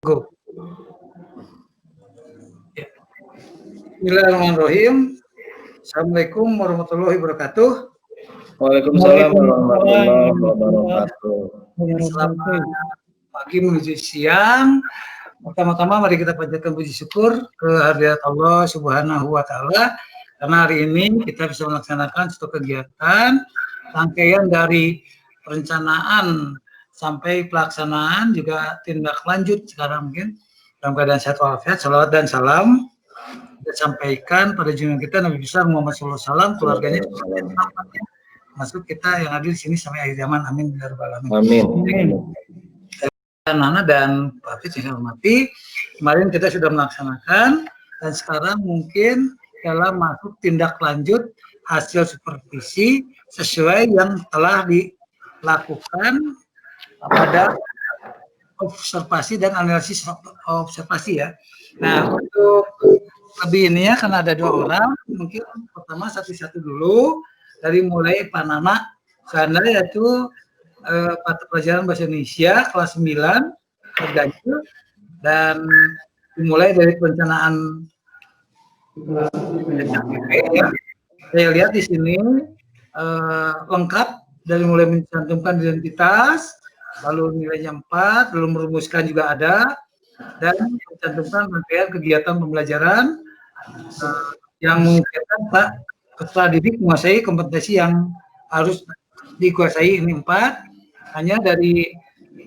Go. Ya. Bismillahirrahmanirrahim. Assalamualaikum warahmatullahi wabarakatuh. Waalaikumsalam warahmatullahi wabarakatuh. Selamat pagi menuju siang. Pertama-tama mari kita panjatkan puji syukur kehadirat Allah Subhanahu wa taala karena hari ini kita bisa melaksanakan suatu kegiatan rangkaian dari perencanaan sampai pelaksanaan juga tindak lanjut sekarang mungkin dalam keadaan sehat walafiat. Salawat dan salam kita sampaikan pada junjungan kita Nabi besar Muhammad SAW, keluarganya, masuk kita yang hadir di sini sampai akhir zaman. Amin ya rabbal alamin. Amin. Nana dan Pak Hafiz yang saya hormati, kemarin kita sudah melaksanakan dan sekarang mungkin dalam masuk tindak lanjut hasil supervisi sesuai yang telah dilakukan pada observasi dan analisis observasi ya. Nah, untuk lebih ini ya, karena ada 2 orang, mungkin pertama satu-satu dulu dari mulai Pak Nana sana, yaitu mata pelajaran bahasa Indonesia kelas 9 terganjil, dan dimulai dari perencanaan ya. Saya lihat di sini lengkap dari mulai mencantumkan identitas, lalu nilainya 4, lalu merumuskan juga ada, dan mencantumkan rangkaian kegiatan pembelajaran yang memungkinkan Pak peserta didik menguasai kompetensi yang harus dikuasai. Ini 4. Hanya dari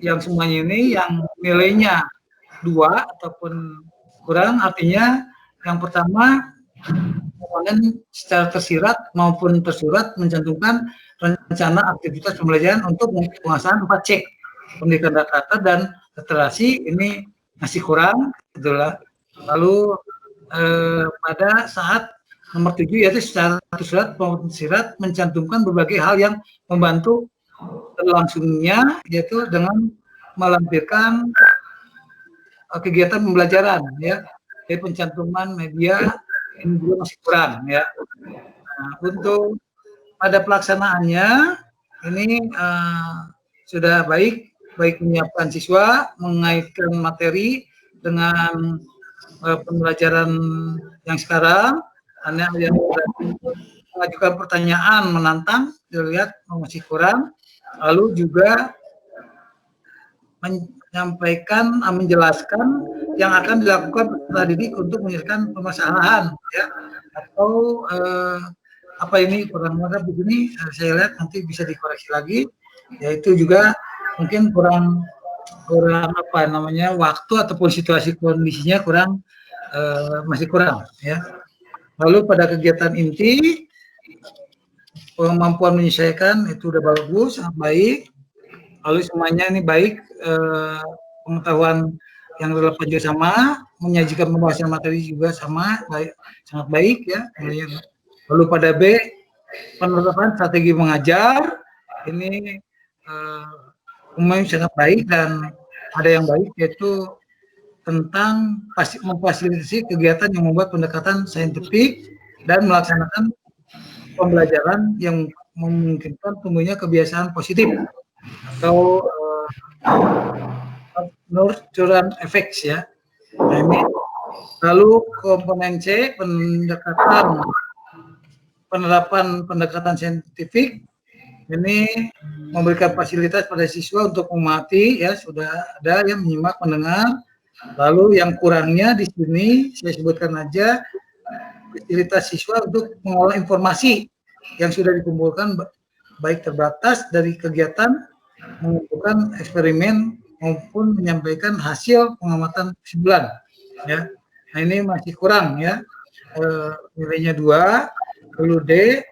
yang semuanya ini yang nilainya 2 ataupun kurang, artinya yang pertama komponen secara tersirat maupun tersurat mencantumkan rencana aktivitas pembelajaran untuk penguasaan 4C, pendidikan kata dan literasi, ini masih kurang itulah. Lalu pada saat nomor 7 yaitu secara tersurat maupun tersirat mencantumkan berbagai hal yang membantu terlangsungnya, yaitu dengan melampirkan kegiatan pembelajaran ya. Jadi pencantuman media ini juga masih kurang ya. Nah, untuk pada pelaksanaannya ini sudah baik menyiapkan siswa, mengaitkan materi dengan pembelajaran yang sekarang. Hanya yang mengajukan pertanyaan menantang dilihat masih kurang. Lalu juga menjelaskan yang akan dilakukan peserta didik untuk menyelesaikan permasalahan ya, atau apa ini kurang begini, saya lihat nanti bisa dikoreksi lagi, yaitu juga mungkin kurang apa namanya waktu ataupun situasi kondisinya kurang, masih kurang ya. Lalu pada kegiatan inti kemampuan menyesuaikan itu udah bagus, sangat baik. Lalu semuanya ini baik, pengetahuan yang relevan juga sama, menyajikan pembahasan materi juga sama, baik, sangat baik ya. Lalu pada B, penerapan strategi mengajar, ini umumnya sangat baik, dan ada yang baik yaitu tentang memfasilitasi kegiatan yang membuat pendekatan saintifik dan melaksanakan pembelajaran yang memungkinkan tumbuhnya kebiasaan positif atau nurturing effects ya. Nah, ini. Lalu komponen C, penerapan pendekatan saintifik, ini memberikan fasilitas pada siswa untuk mengamati ya, sudah ada yang menyimak, mendengar. Lalu yang kurangnya di sini saya sebutkan aja fasilitas siswa untuk mengolah informasi yang sudah dikumpulkan, baik terbatas dari kegiatan, mengumpulkan eksperimen maupun menyampaikan hasil pengamatan kesimpulan ya. Nah, ini masih kurang ya, nilainya 2. Lalu D,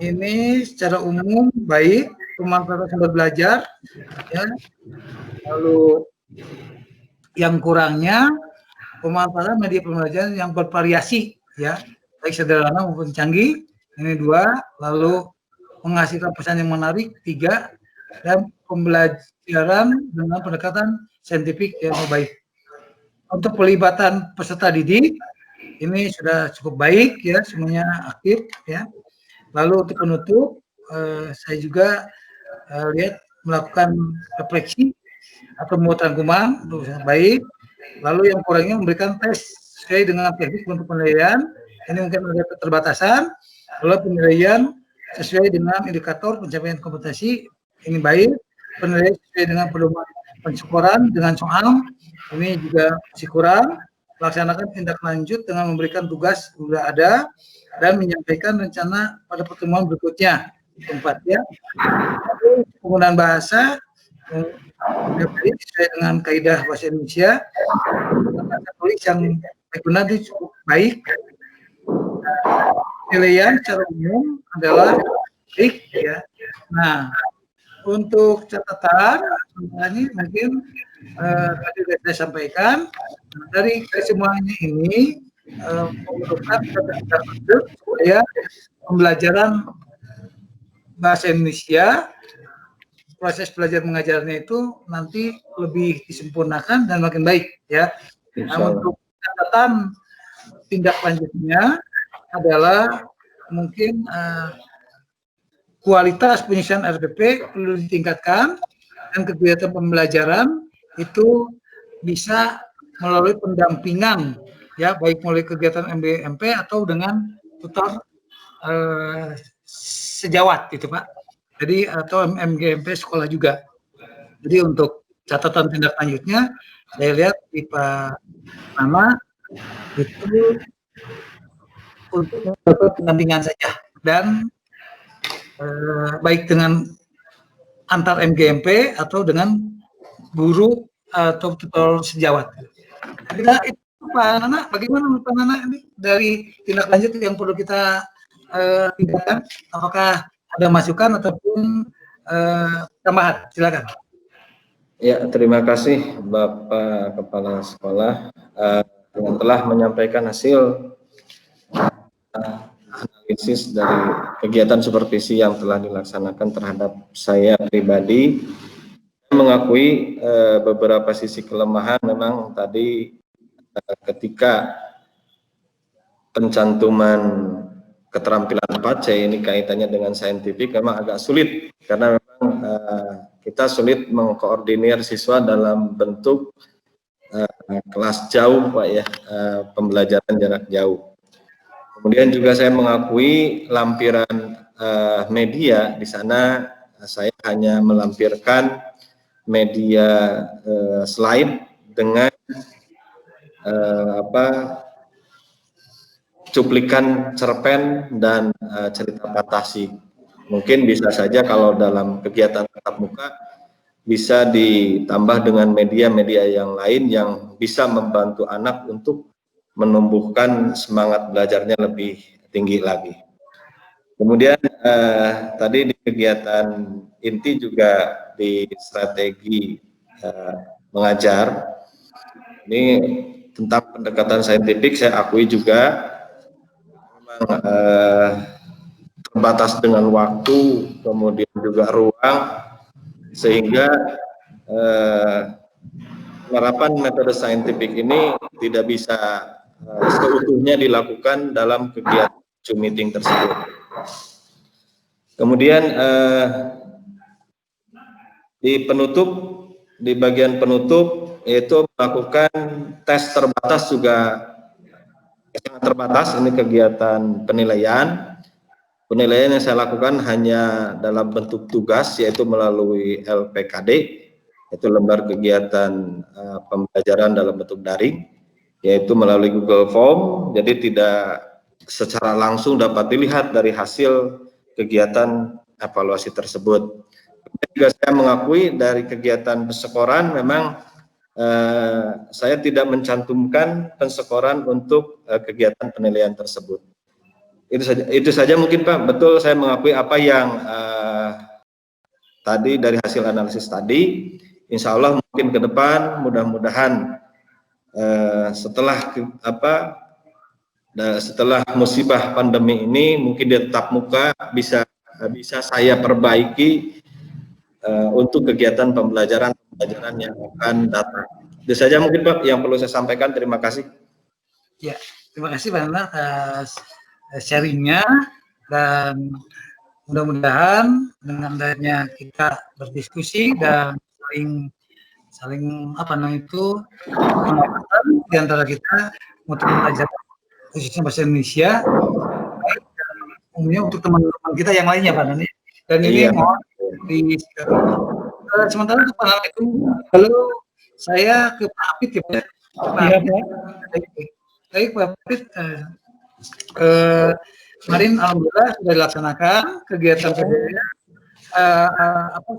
ini secara umum baik, pemanfaatan sumber belajar ya. Lalu yang kurangnya pemanfaatan media pembelajaran yang bervariasi ya, baik sederhana maupun canggih, ini 2. Lalu menghasilkan pesan yang menarik, 3. Dan pembelajaran dengan pendekatan saintifik yang baik. Untuk pelibatan peserta didik ini sudah cukup baik ya, semuanya aktif ya. Lalu untuk penutup, saya juga lihat melakukan refleksi atau membuat rangkuman baik. Lalu yang kurangnya memberikan tes sesuai dengan teknik untuk penilaian. Ini mungkin ada keterbatasan. Lalu penilaian sesuai dengan indikator pencapaian kompetensi ini baik. Penilaian sesuai dengan pedoman pensyukuran dengan soal ini juga masih kurang. Laksanakan tindak lanjut dengan memberikan tugas sudah ada dan menyampaikan rencana pada pertemuan berikutnya. Keempat ya. Penggunaan bahasa sesuai dengan kaidah bahasa Indonesia. Bahasa tulis yang digunakan itu cukup baik. Penilaian secara umum adalah baik ya. Nah, untuk catatan ini mungkin tadi sudah saya sampaikan dari semuanya ini memerlukan supaya pembelajaran bahasa Indonesia proses belajar mengajarnya itu nanti lebih disempurnakan dan makin baik ya. Nah, untuk catatan tindak lanjutnya adalah mungkin kualitas penyusunan RPP perlu ditingkatkan dan kegiatan pembelajaran itu bisa melalui pendampingan ya, baik melalui kegiatan MBMP atau dengan tutor sejawat gitu Pak. Jadi atau MGMP sekolah juga. Jadi untuk catatan tindak lanjutnya saya lihat di Pak Nana itu untuk pendampingan saja dan baik dengan antar MGMP atau dengan guru atau tutor sejawat. Nah, itu Pak Nana, bagaimana Pak Nana ini dari tindak lanjut yang perlu kita tingkatkan? Apakah ada masukan ataupun tambahan? Silakan. Ya, terima kasih Bapak Kepala Sekolah yang telah menyampaikan hasil analisis dari kegiatan supervisi yang telah dilaksanakan terhadap saya pribadi. Saya mengakui beberapa sisi kelemahan memang tadi ketika pencantuman keterampilan 4C ini kaitannya dengan saintifik memang agak sulit karena memang kita sulit mengkoordinir siswa dalam bentuk kelas jauh Pak ya, pembelajaran jarak jauh. Kemudian juga saya mengakui lampiran media di sana saya hanya melampirkan media slide dengan cuplikan cerpen dan cerita fantasi. Mungkin bisa saja kalau dalam kegiatan tatap muka bisa ditambah dengan media-media yang lain yang bisa membantu anak untuk menumbuhkan semangat belajarnya lebih tinggi lagi. Kemudian tadi di kegiatan inti juga di strategi mengajar ini tentang pendekatan saintifik saya akui juga memang terbatas dengan waktu kemudian juga ruang sehingga penerapan metode saintifik ini tidak bisa seutuhnya dilakukan dalam kegiatan Zoom meeting tersebut. Kemudian di bagian penutup yaitu melakukan tes terbatas juga sangat terbatas. Ini kegiatan penilaian. Penilaian yang saya lakukan hanya dalam bentuk tugas yaitu melalui LPKD, yaitu lembar kegiatan pembelajaran dalam bentuk daring, yaitu melalui Google Form. Jadi tidak secara langsung dapat dilihat dari hasil kegiatan evaluasi tersebut. Kemudian juga saya mengakui dari kegiatan pensekoran memang saya tidak mencantumkan pensekoran untuk kegiatan penilaian tersebut. Itu saja mungkin Pak. Betul, saya mengakui apa yang tadi dari hasil analisis tadi. Insya Allah mungkin ke depan mudah-mudahan setelah musibah pandemi ini mungkin di tatap muka bisa saya perbaiki untuk kegiatan pembelajaran yang akan datang. Itu saja mungkin Pak yang perlu saya sampaikan. Terima kasih. Ya, terima kasih Pak Nana atas sharingnya dan mudah-mudahan dengan adanya kita berdiskusi dan saling saling apa namanya itu penguatan di antara kita untuk belajar khususnya bahasa Indonesia, baik dan umumnya untuk teman-teman kita yang lainnya Pak Nani. Dan ini Iya. mohon di sementara untuk Pak Nani itu, lalu saya ke Pak Apit ya Pak. Iya Pak. Baik Pak Apit, kemarin alhamdulillah sudah dilaksanakan kegiatan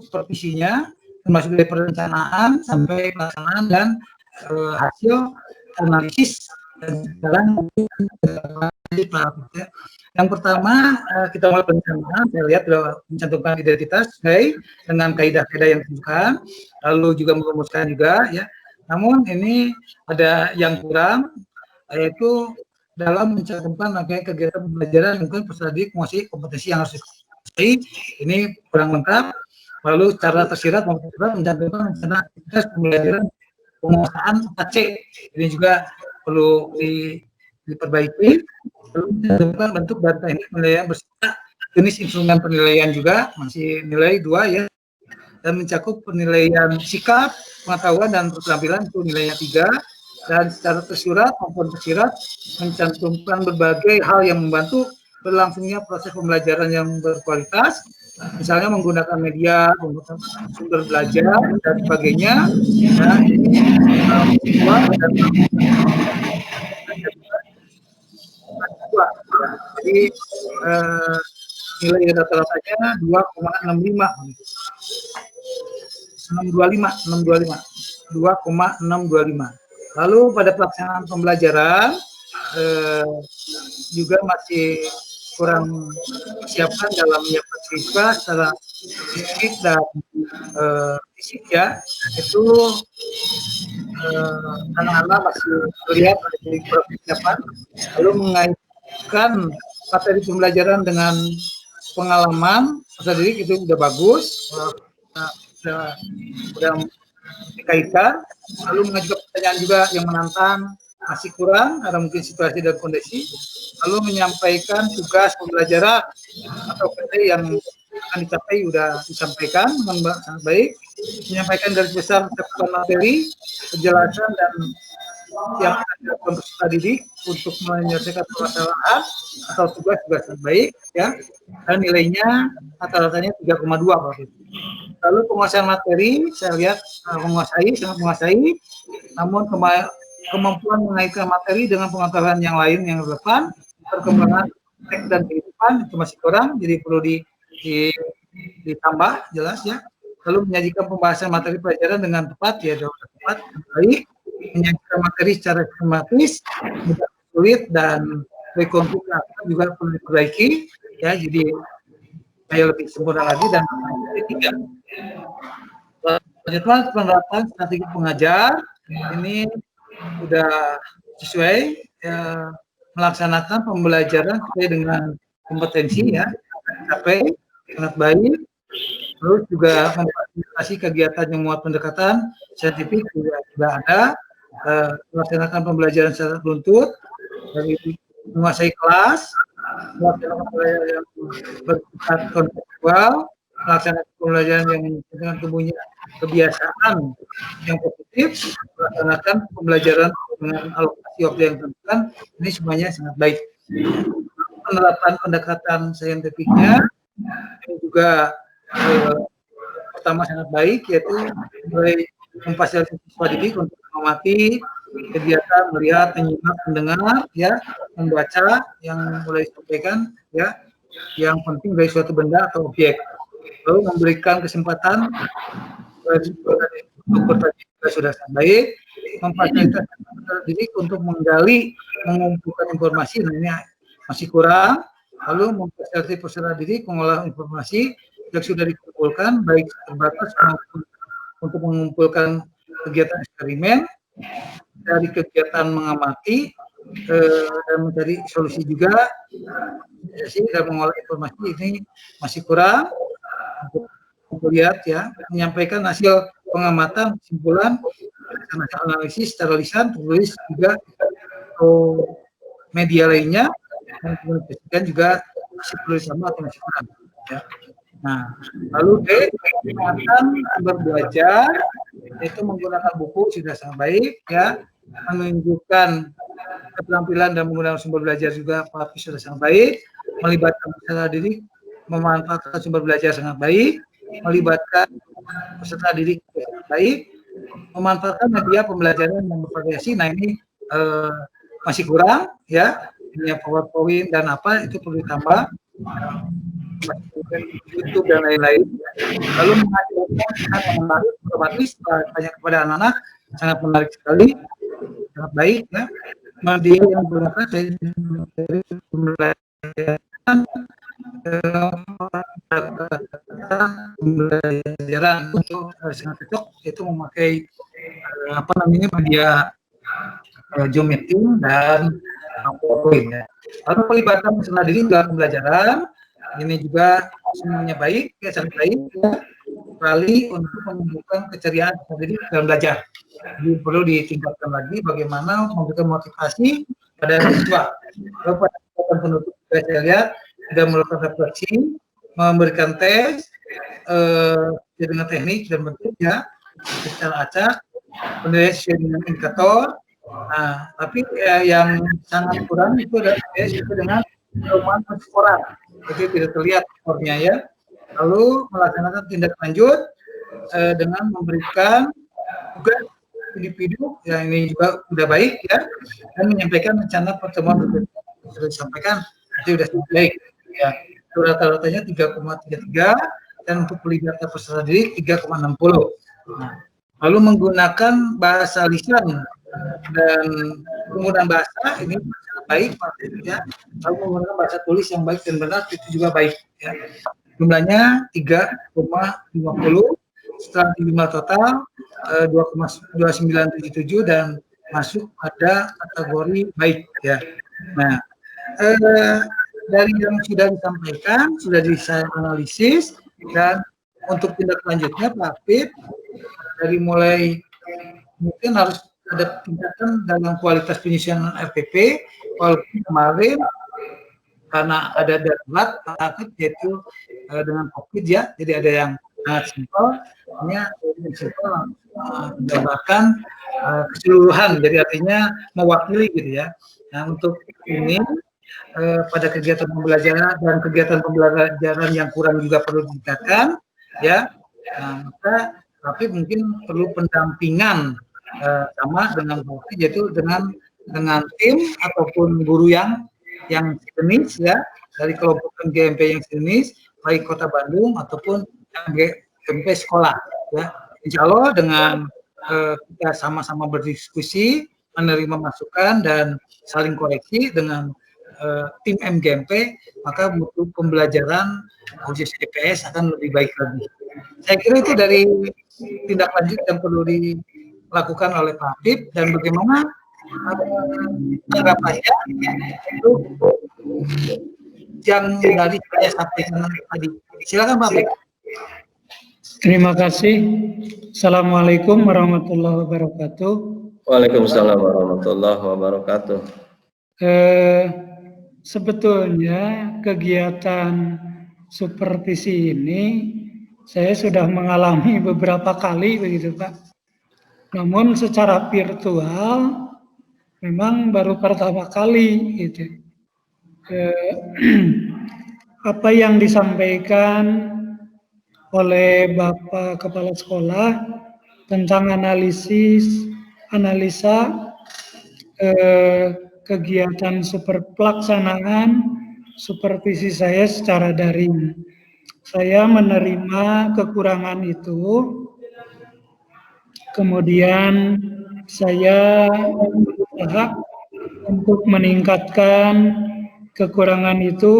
supervisinya, termasuk dari perencanaan sampai pelaksanaan dan hasil analisis dan jalan yang pertama kita mulai perencanaan. Saya lihat sudah mencantumkan identitas dengan kaidah-kaidah yang ditentukan, lalu juga merumuskan juga ya. Namun ini ada yang kurang, yaitu dalam mencantumkan rangkaian kegiatan pembelajaran mungkin peserta didik menguasai kompetensi yang harus dikuasai. Ini kurang lengkap. Lalu cara tersirat mencantumkan rencana aktivitas pembelajaran penguasaan 4C. Ini juga perlu diperbaiki. Lalu mencantumkan bentuk dan teknik penilaian beserta jenis instrumen penilaian juga masih nilai 2 ya. Dan mencakup penilaian sikap, pengetahuan dan keterampilan itu nilainya 3. Dan secara tersurat maupun tersirat mencantumkan berbagai hal yang membantu berlangsungnya proses pembelajaran yang berkualitas, misalnya menggunakan media, menggunakan sumber belajar dan sebagainya. Nah, jadi nilai rata-ratanya 2,65. 2,625. Lalu pada pelaksanaan pembelajaran juga masih kurang persiapan dalam menyiapkan siswa secara fisik dan fisik ya, itu anak-anak masih melihat dari persiapan, lalu mengaitkan materi pembelajaran dengan pengalaman peserta didik itu sudah bagus, sudah dikaitkan, lalu mengajukan pertanyaan juga yang menantang masih kurang karena mungkin situasi dan kondisi, lalu menyampaikan tugas pembelajaran atau PT yang akan dicapai sudah disampaikan dengan sangat baik, menyampaikan garis besar cakupan materi, penjelasan dan yang ada untuk peserta didik untuk menyelesaikan permasalahan atau tugas juga sangat baik ya, dan nilainya rata-ratanya 3,2 Pak. Lalu penguasaan materi saya lihat sangat menguasai, namun kemampuan mengaitkan materi dengan pengetahuan yang lain yang relevan, perkembangan teks dan kehidupan itu masih kurang, jadi perlu ditambah jelas ya. Lalu menyajikan pembahasan materi pelajaran dengan tepat ya, tepat, baik, menyajikan materi secara sistematis, tidak sulit dan rekonstruksi juga perlu diperbaiki ya, jadi supaya lebih sempurna lagi. Dan ketiga, jadwal penerapan strategi pengajar ini sudah sesuai ya, melaksanakan pembelajaran sesuai dengan kompetensi ya, sampai sangat baik. Terus juga memfasilitasi kegiatan yang muat pendekatan saintifik juga ada, melaksanakan pembelajaran secara runtut, dari menguasai kelas, melaksanakan pembelajaran yang bersifat konseptual, melaksanakan pembelajaran yang dengan tumbuhnya kebiasaan yang positif, melaksanakan pembelajaran dengan alokasi waktu yang tentukan, ini semuanya sangat baik. Penerapan pendekatan saintifiknya ini juga pertama sangat baik, yaitu mulai memfasilitasi siswa didik untuk mengamati kegiatan melihat, menyimak, mendengar, ya, membaca yang mulai disampaikan, ya, yang penting dari suatu benda atau objek. Lalu memberikan kesempatan untuk bertanya sudah sangat baik, memfasilitasi peserta didik untuk menggali, mengumpulkan informasi, nah ini masih kurang. Lalu memfasilitasi peserta didik mengolah informasi yang sudah dikumpulkan, baik terbatas maupun untuk mengumpulkan kegiatan eksperimen, dari kegiatan mengamati dan mencari solusi juga, dan mengolah informasi ini masih kurang. Untuk lihat ya, menyampaikan hasil pengamatan, kesimpulan, hasil analisis secara lisan, tulis juga atau media lainnya, dan komunikasikan juga masih perlu sama atau masih kurang. Ya. Nah, lalu D, penguatan belajar Itu menggunakan buku sudah sangat baik ya, menunjukkan keterampilan dan menggunakan sumber belajar juga Pak Hafiz sudah sangat baik, melibatkan peserta didik, memanfaatkan sumber belajar sangat baik, melibatkan peserta didik sangat baik, memanfaatkan media pembelajaran yang bervariasi. Nah ini masih kurang ya, ini PowerPoint dan apa itu perlu ditambah, YouTube dan lain-lain. Lalu mengajarkan sangat menarik, otomatis tanya kepada anak-anak sangat menarik sekali, sangat baik ya. Media yang bergunakan dari pembelajaran untuk sangat cocok itu memakai apa namanya media Zoom meeting dan PowerPoint ya. Lalu pelibatan peserta didik dalam pembelajaran ini juga semuanya baik ya, sangat baik ya. Kali untuk menumbuhkan keceriaan peserta didik dalam belajar. Jadi perlu ditingkatkan lagi bagaimana memberikan motivasi pada siswa. Lalu pada penutup saya lihat sudah melakukan refleksi, memberikan tes dengan teknik dan bentuk ya, secara acak, penilaian sesuai dengan indikator. Nah, tapi yang sangat kurang itu adalah sesuai dengan perumahan penskoran, jadi tidak terlihat skornya ya. Lalu melaksanakan tindak lanjut dengan memberikan tugas individu, ya ini juga sudah baik ya, dan menyampaikan rencana pertemuan sudah disampaikan, itu sudah baik ya. Rata-ratanya 3,33 dan untuk pelibatan peserta didik 3,60. Nah, lalu menggunakan bahasa lisan dan penggunaan bahasa ini sangat baik ya. Lalu menggunakan bahasa tulis yang baik dan benar itu juga baik ya. Jumlahnya 3,50, setelah jumlah total 2,2977 dan masuk pada kategori baik ya. Nah, dari yang sudah disampaikan sudah saya analisis, dan untuk tindak lanjutnya Pak Hafid dari mulai mungkin harus ada tindakan dalam kualitas penyusunan RPP, walaupun kemarin karena ada darurat Pak Hafid yaitu dengan COVID ya, jadi ada yang sangat simpel, hanya simpel menggambarkan keseluruhan, jadi artinya mewakili gitu ya. Nah untuk ini pada kegiatan pembelajaran dan kegiatan pembelajaran yang kurang juga perlu ditingkatkan ya. Nah, maka tapi mungkin perlu pendampingan sama dengan Bapak, yaitu dengan tim ataupun guru yang sejenis ya, dari kelompok GMP yang sejenis baik Kota Bandung ataupun GMP sekolah ya. Insya Allah dengan kita sama-sama berdiskusi, menerima masukan dan saling koreksi dengan tim MGMP, maka mutu pembelajaran khusus EPS akan lebih baik lagi. Saya kira itu dari tindak lanjut yang perlu dilakukan oleh Pak Hafid, dan bagaimana tanggapannya itu yang dari saya sampaikan tadi. Silakan Pak Hafid. Terima kasih. Assalamualaikum warahmatullahi wabarakatuh. Waalaikumsalam warahmatullahi wabarakatuh. Sebetulnya kegiatan supervisi ini saya sudah mengalami beberapa kali begitu Pak. Namun secara virtual memang baru pertama kali gitu. Apa yang disampaikan oleh Bapak Kepala Sekolah tentang analisa kegiatan pelaksanaan supervisi saya secara daring. Saya menerima kekurangan itu, kemudian saya berusaha untuk meningkatkan kekurangan itu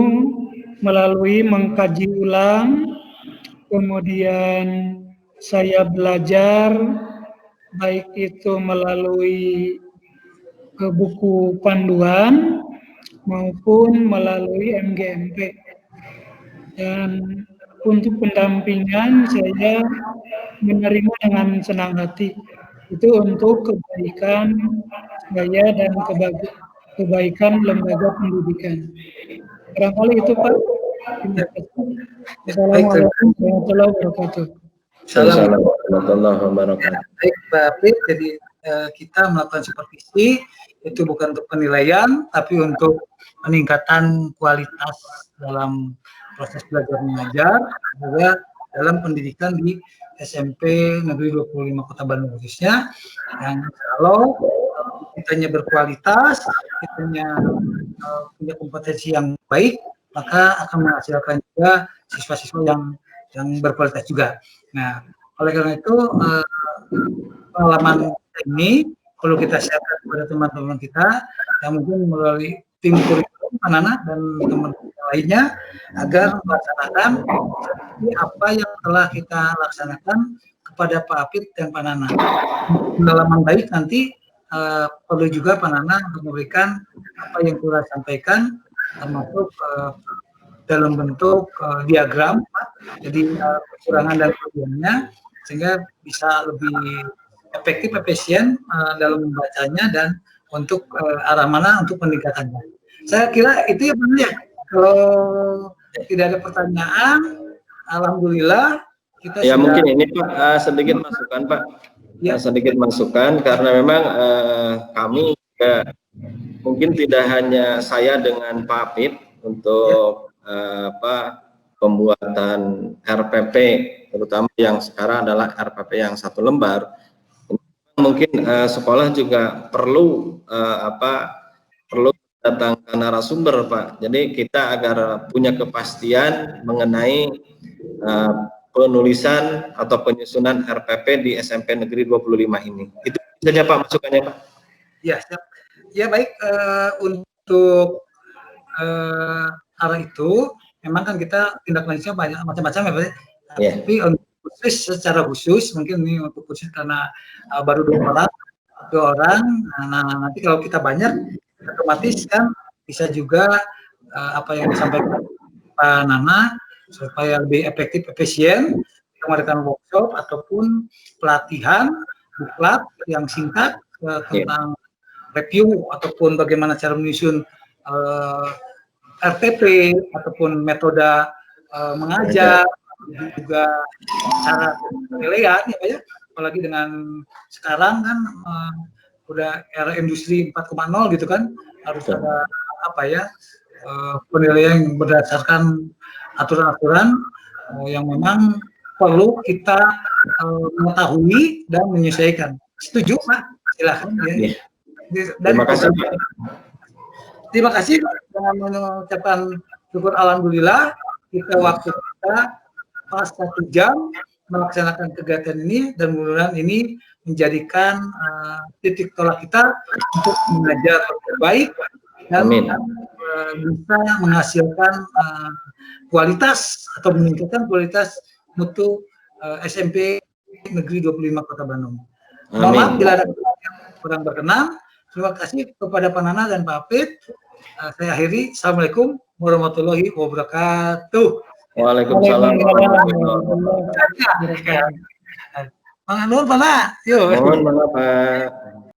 melalui mengkaji ulang, kemudian saya belajar baik itu melalui buku panduan maupun melalui MGMP. Dan untuk pendampingan saya menerima dengan senang hati. Itu untuk kebaikan saya dan kebaikan lembaga pendidikan. Barangkali itu Pak. Terima kasih. Assalamualaikum warahmatullahi wabarakatuh. Assalamualaikum warahmatullahi wabarakatuh. Baik, Pak Apit, jadi kita melakukan supervisi itu bukan untuk penilaian, tapi untuk peningkatan kualitas dalam proses belajar mengajar, juga dalam pendidikan di SMP Negeri 25 Kota Bandung khususnya. Dan kalau kitanya berkualitas, kitanya punya kompetensi yang baik, maka akan menghasilkan juga siswa-siswa yang berkualitas juga. Nah, oleh karena itu pengalaman ini perlu kita share kepada teman-teman kita yang mungkin melalui tim kurikulum Panana dan teman-teman lainnya agar melaksanakan apa yang telah kita laksanakan kepada Pak Apit dan Panana. Pengalaman baik nanti perlu juga Panana untuk memberikan apa yang telah sampaikan termasuk dalam bentuk diagram, jadi kekurangan dan kelebihannya sehingga bisa lebih efektif, efisien dalam membacanya dan untuk arah mana untuk peningkatannya. Saya kira itu ya Pak ya. Kalau tidak ada pertanyaan, alhamdulillah kita ya sudah. Mungkin ini Pak sedikit masukan Pak. Ya. Sedikit masukan karena memang kami juga mungkin tidak hanya saya dengan Pak Apit untuk pembuatan RPP, terutama yang sekarang adalah RPP yang 1 lembar. Mungkin sekolah juga perlu perlu datangkan narasumber Pak. Jadi kita agar punya kepastian mengenai penulisan atau penyusunan RPP di SMP Negeri 25 ini. Itu saja Pak masukannya Pak. Ya, siap. Ya baik, untuk arah itu memang kan kita tindak lanjutnya banyak macam-macam ya Pak. Yeah. Tapi untuk khusus secara khusus mungkin ini untuk khusus karena baru 2 orang. Nah, nanti kalau kita banyak otomatis kan bisa juga apa yang disampaikan Pak Nana supaya lebih efektif efisien kita mengadakan workshop ataupun pelatihan diklat yang singkat tentang review ataupun bagaimana cara menyusun RPP ataupun metode mengajar, juga cara penilaian ya, apalagi dengan sekarang kan udah era industri 4.0 gitu kan, harus ada penilaian berdasarkan aturan-aturan yang memang perlu kita mengetahui dan menyesuaikan. Setuju Pak? Silahkan ya. Terima kasih Pak. Terima kasih dengan mengucapkan syukur alhamdulillah waktu kita pas 1 jam melaksanakan kegiatan ini dan mudah-mudahan ini menjadikan titik tolak kita untuk mengajar terbaik dan bisa menghasilkan kualitas atau meningkatkan kualitas mutu SMP Negeri 25 Kota Bandung. Mohon maaf bila ada yang kurang berkenan. Terima kasih kepada Pak Nana dan Pak Apit. Saya akhiri. Assalamualaikum warahmatullahi wabarakatuh. Waalaikumsalam. Mang Nur, Pak. Yuk. Mohon maaf Pak.